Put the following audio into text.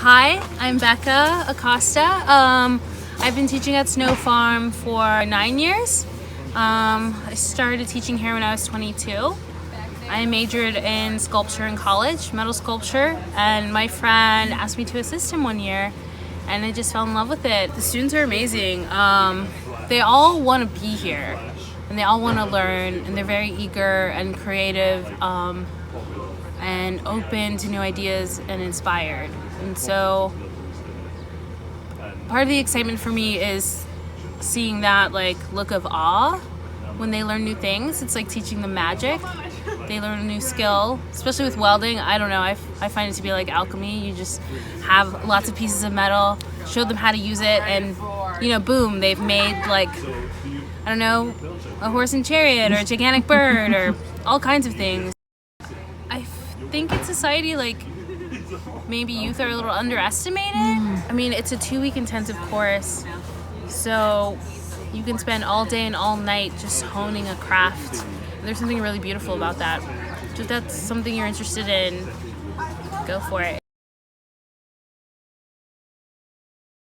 Hi, I'm Becca Acosta. I've been teaching at Snow Farm for 9 years. I started teaching here when I was 22. I majored in sculpture in college, metal sculpture, and my friend asked me to assist him one year, and I just fell in love with it. The students are amazing. They all want to be here, and they all want to learn, and they're very eager and creative, and open to new ideas and inspired. And so part of the excitement for me is seeing that look of awe when they learn new things. It's like teaching them magic. They learn a new skill, especially with welding. I don't know, I find it to be like alchemy. You just have lots of pieces of metal, show them how to use it, and boom, they've made I don't know, a horse and chariot or a gigantic bird or all kinds of things. I think in society, maybe youth are a little underestimated. I mean, it's a 2-week intensive course, so you can spend all day and all night just honing a craft. And there's something really beautiful about that. So if that's something you're interested in, go for it.